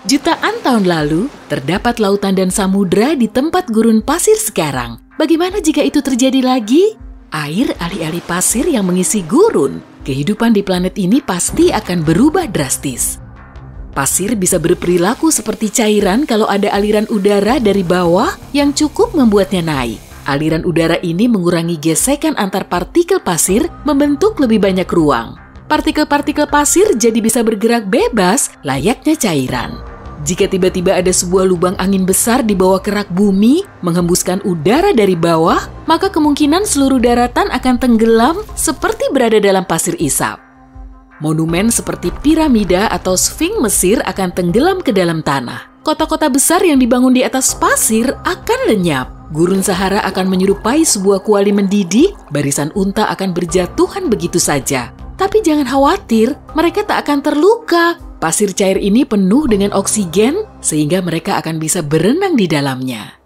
Jutaan tahun lalu, terdapat lautan dan samudra di tempat gurun pasir sekarang. Bagaimana jika itu terjadi lagi? Air alih-alih pasir yang mengisi gurun. Kehidupan di planet ini pasti akan berubah drastis. Pasir bisa berperilaku seperti cairan kalau ada aliran udara dari bawah yang cukup membuatnya naik. Aliran udara ini mengurangi gesekan antar partikel pasir, membentuk lebih banyak ruang. Partikel-partikel pasir jadi bisa bergerak bebas layaknya cairan. Jika tiba-tiba ada sebuah lubang angin besar di bawah kerak bumi menghembuskan udara dari bawah, maka kemungkinan seluruh daratan akan tenggelam seperti berada dalam pasir isap. Monumen seperti piramida atau Sphinx Mesir akan tenggelam ke dalam tanah. Kota-kota besar yang dibangun di atas pasir akan lenyap. Gurun Sahara akan menyerupai sebuah kuali mendidih, barisan unta akan berjatuhan begitu saja. Tapi jangan khawatir, mereka tak akan terluka. Pasir cair ini penuh dengan oksigen sehingga mereka akan bisa berenang di dalamnya.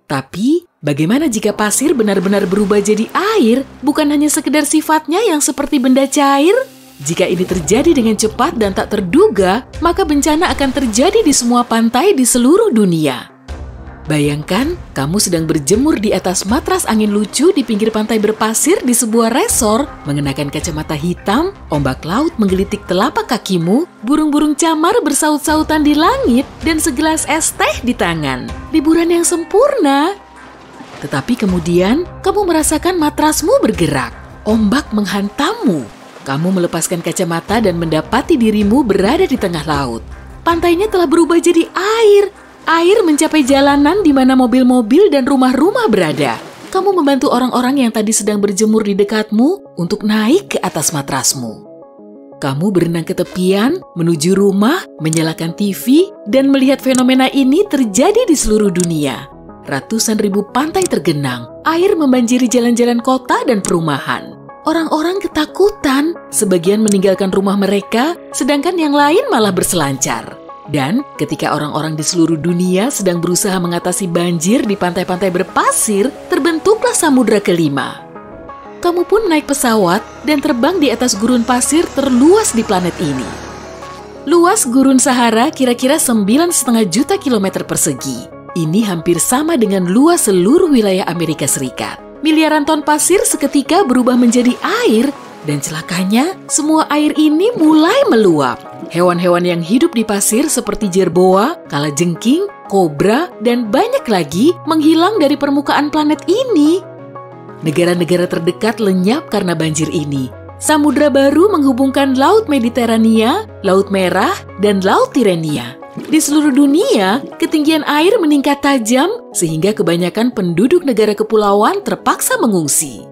Tapi, bagaimana jika pasir benar-benar berubah jadi air, bukan hanya sekedar sifatnya yang seperti benda cair? Jika ini terjadi dengan cepat dan tak terduga, maka bencana akan terjadi di semua pantai di seluruh dunia. Bayangkan, kamu sedang berjemur di atas matras angin lucu di pinggir pantai berpasir di sebuah resor, mengenakan kacamata hitam, ombak laut menggelitik telapak kakimu, burung-burung camar bersaut-sautan di langit, dan segelas es teh di tangan. Liburan yang sempurna. Tetapi kemudian, kamu merasakan matrasmu bergerak. Ombak menghantammu. Kamu melepaskan kacamata dan mendapati dirimu berada di tengah laut. Pantainya telah berubah jadi air. Air mencapai jalanan di mana mobil-mobil dan rumah-rumah berada. Kamu membantu orang-orang yang tadi sedang berjemur di dekatmu untuk naik ke atas matrasmu. Kamu berenang ke tepian, menuju rumah, menyalakan TV, dan melihat fenomena ini terjadi di seluruh dunia. Ratusan ribu pantai tergenang, air membanjiri jalan-jalan kota dan perumahan. Orang-orang ketakutan, sebagian meninggalkan rumah mereka, sedangkan yang lain malah berselancar. Dan ketika orang-orang di seluruh dunia sedang berusaha mengatasi banjir di pantai-pantai berpasir, terbentuklah samudra kelima. Kamu pun naik pesawat dan terbang di atas gurun pasir terluas di planet ini. Luas gurun Sahara kira-kira 9,5 juta kilometer persegi. Ini hampir sama dengan luas seluruh wilayah Amerika Serikat. Miliaran ton pasir seketika berubah menjadi air, dan celakanya semua air ini mulai meluap. Hewan-hewan yang hidup di pasir seperti jerboa, kalajengking, kobra, dan banyak lagi menghilang dari permukaan planet ini. Negara-negara terdekat lenyap karena banjir ini. Samudra baru menghubungkan Laut Mediterania, Laut Merah, dan Laut Tirenia. Di seluruh dunia, ketinggian air meningkat tajam sehingga kebanyakan penduduk negara kepulauan terpaksa mengungsi.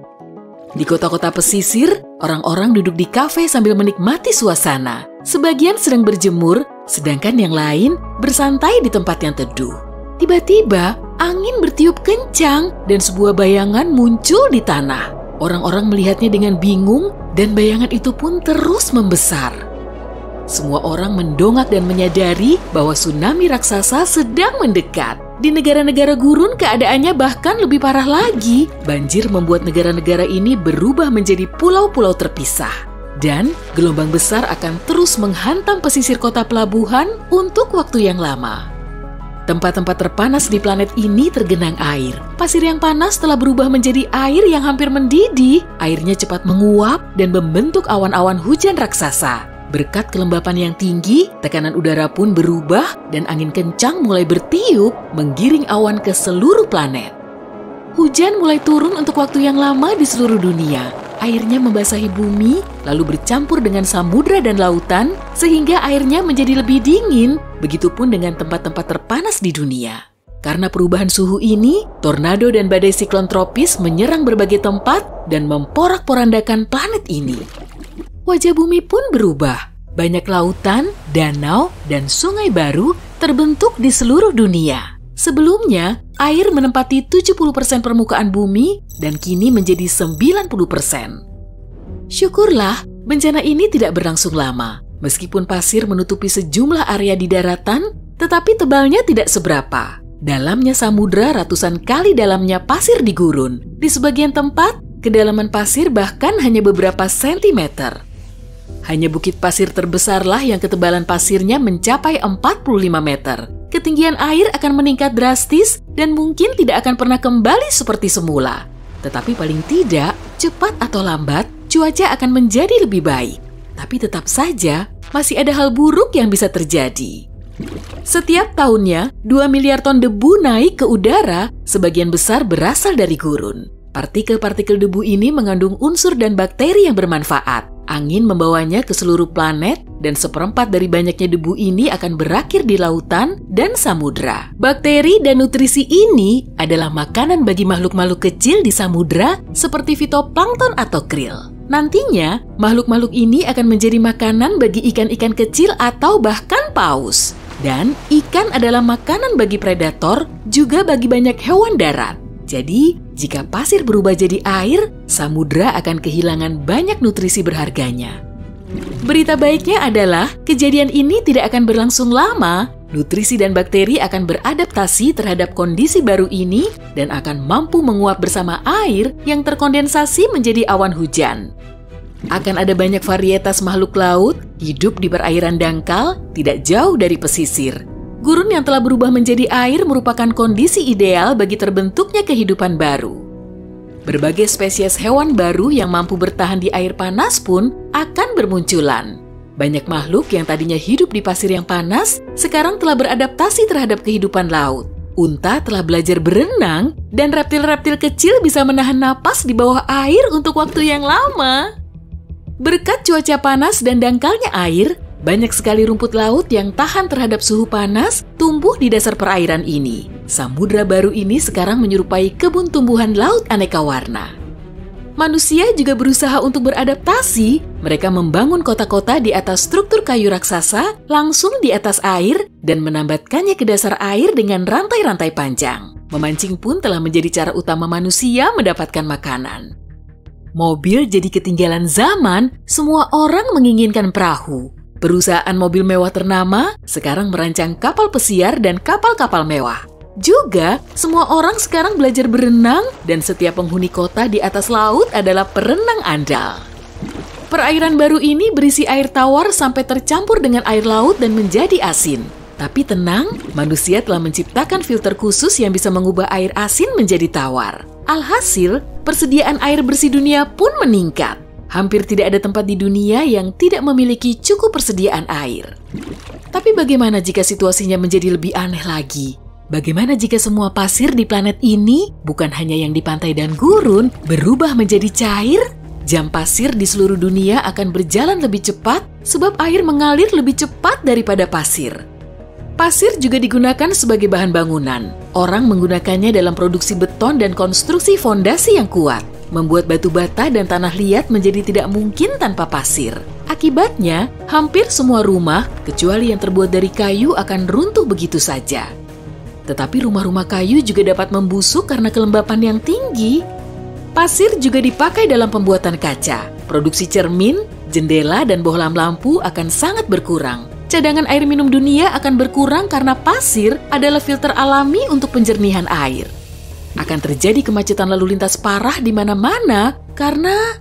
Di kota-kota pesisir, orang-orang duduk di kafe sambil menikmati suasana. Sebagian sedang berjemur, sedangkan yang lain bersantai di tempat yang teduh. Tiba-tiba, angin bertiup kencang dan sebuah bayangan muncul di tanah. Orang-orang melihatnya dengan bingung dan bayangan itu pun terus membesar. Semua orang mendongak dan menyadari bahwa tsunami raksasa sedang mendekat. Di negara-negara gurun keadaannya bahkan lebih parah lagi. Banjir membuat negara-negara ini berubah menjadi pulau-pulau terpisah. Dan gelombang besar akan terus menghantam pesisir kota pelabuhan untuk waktu yang lama. Tempat-tempat terpanas di planet ini tergenang air. Pasir yang panas telah berubah menjadi air yang hampir mendidih. Airnya cepat menguap dan membentuk awan-awan hujan raksasa. Berkat kelembapan yang tinggi, tekanan udara pun berubah dan angin kencang mulai bertiup, menggiring awan ke seluruh planet. Hujan mulai turun untuk waktu yang lama di seluruh dunia. Airnya membasahi bumi, lalu bercampur dengan samudra dan lautan, sehingga airnya menjadi lebih dingin, begitupun dengan tempat-tempat terpanas di dunia. Karena perubahan suhu ini, tornado dan badai siklon tropis menyerang berbagai tempat dan memporak-porandakan planet ini. Wajah bumi pun berubah. Banyak lautan, danau, dan sungai baru terbentuk di seluruh dunia. Sebelumnya, air menempati 70% permukaan bumi dan kini menjadi 90%. Syukurlah, bencana ini tidak berlangsung lama. Meskipun pasir menutupi sejumlah area di daratan, tetapi tebalnya tidak seberapa. Dalamnya samudra ratusan kali dalamnya pasir di gurun. Di sebagian tempat, kedalaman pasir bahkan hanya beberapa sentimeter. Hanya bukit pasir terbesarlah yang ketebalan pasirnya mencapai 45 meter. Ketinggian air akan meningkat drastis dan mungkin tidak akan pernah kembali seperti semula. Tetapi paling tidak, cepat atau lambat, cuaca akan menjadi lebih baik. Tapi tetap saja, masih ada hal buruk yang bisa terjadi. Setiap tahunnya, 2 miliar ton debu naik ke udara, sebagian besar berasal dari gurun. Partikel-partikel debu ini mengandung unsur dan bakteri yang bermanfaat. Angin membawanya ke seluruh planet, dan 1/4 dari banyaknya debu ini akan berakhir di lautan dan samudra. Bakteri dan nutrisi ini adalah makanan bagi makhluk-makhluk kecil di samudra seperti fitoplankton atau krill. Nantinya, makhluk-makhluk ini akan menjadi makanan bagi ikan-ikan kecil atau bahkan paus. Dan ikan adalah makanan bagi predator, juga bagi banyak hewan darat. Jadi, jika pasir berubah jadi air, samudra akan kehilangan banyak nutrisi berharganya. Berita baiknya adalah, kejadian ini tidak akan berlangsung lama. Nutrisi dan bakteri akan beradaptasi terhadap kondisi baru ini dan akan mampu menguap bersama air yang terkondensasi menjadi awan hujan. Akan ada banyak varietas makhluk laut hidup di perairan dangkal tidak jauh dari pesisir. Gurun yang telah berubah menjadi air merupakan kondisi ideal bagi terbentuknya kehidupan baru. Berbagai spesies hewan baru yang mampu bertahan di air panas pun akan bermunculan. Banyak makhluk yang tadinya hidup di pasir yang panas, sekarang telah beradaptasi terhadap kehidupan laut. Unta telah belajar berenang, dan reptil-reptil kecil bisa menahan napas di bawah air untuk waktu yang lama. Berkat cuaca panas dan dangkalnya air, banyak sekali rumput laut yang tahan terhadap suhu panas tumbuh di dasar perairan ini. Samudra baru ini sekarang menyerupai kebun tumbuhan laut aneka warna. Manusia juga berusaha untuk beradaptasi. Mereka membangun kota-kota di atas struktur kayu raksasa langsung di atas air dan menambatkannya ke dasar air dengan rantai-rantai panjang. Memancing pun telah menjadi cara utama manusia mendapatkan makanan. Mobil jadi ketinggalan zaman, semua orang menginginkan perahu. Perusahaan mobil mewah ternama sekarang merancang kapal pesiar dan kapal-kapal mewah. Juga, semua orang sekarang belajar berenang dan setiap penghuni kota di atas laut adalah perenang andal. Perairan baru ini berisi air tawar sampai tercampur dengan air laut dan menjadi asin. Tapi tenang, manusia telah menciptakan filter khusus yang bisa mengubah air asin menjadi tawar. Alhasil, persediaan air bersih dunia pun meningkat. Hampir tidak ada tempat di dunia yang tidak memiliki cukup persediaan air. Tapi bagaimana jika situasinya menjadi lebih aneh lagi? Bagaimana jika semua pasir di planet ini, bukan hanya yang di pantai dan gurun, berubah menjadi cair? Jam pasir di seluruh dunia akan berjalan lebih cepat sebab air mengalir lebih cepat daripada pasir. Pasir juga digunakan sebagai bahan bangunan. Orang menggunakannya dalam produksi beton dan konstruksi fondasi yang kuat. Membuat batu bata dan tanah liat menjadi tidak mungkin tanpa pasir. Akibatnya, hampir semua rumah, kecuali yang terbuat dari kayu, akan runtuh begitu saja. Tetapi rumah-rumah kayu juga dapat membusuk karena kelembapan yang tinggi. Pasir juga dipakai dalam pembuatan kaca. Produksi cermin, jendela, dan bohlam lampu akan sangat berkurang. Cadangan air minum dunia akan berkurang karena pasir adalah filter alami untuk penjernihan air. Akan terjadi kemacetan lalu lintas parah di mana-mana karena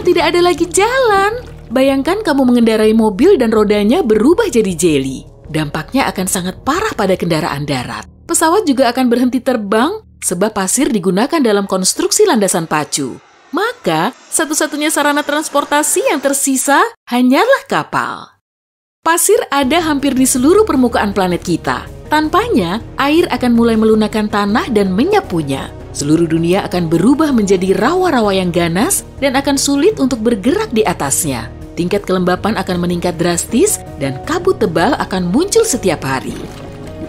tidak ada lagi jalan. Bayangkan kamu mengendarai mobil dan rodanya berubah jadi jeli. Dampaknya akan sangat parah pada kendaraan darat. Pesawat juga akan berhenti terbang sebab pasir digunakan dalam konstruksi landasan pacu. Maka, satu-satunya sarana transportasi yang tersisa hanyalah kapal. Pasir ada hampir di seluruh permukaan planet kita. Tanpanya, air akan mulai melunakkan tanah dan menyapunya. Seluruh dunia akan berubah menjadi rawa-rawa yang ganas dan akan sulit untuk bergerak di atasnya. Tingkat kelembapan akan meningkat drastis dan kabut tebal akan muncul setiap hari.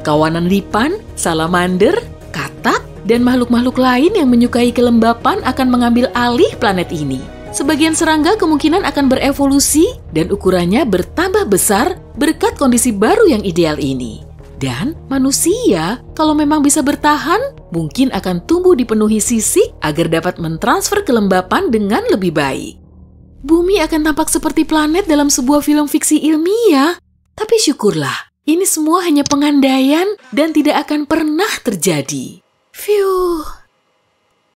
Kawanan lipan, salamander, katak, dan makhluk-makhluk lain yang menyukai kelembapan akan mengambil alih planet ini. Sebagian serangga kemungkinan akan berevolusi dan ukurannya bertambah besar berkat kondisi baru yang ideal ini. Dan manusia, kalau memang bisa bertahan, mungkin akan tumbuh dipenuhi sisik agar dapat mentransfer kelembapan dengan lebih baik. Bumi akan tampak seperti planet dalam sebuah film fiksi ilmiah. Tapi syukurlah, ini semua hanya pengandaian dan tidak akan pernah terjadi. Phew.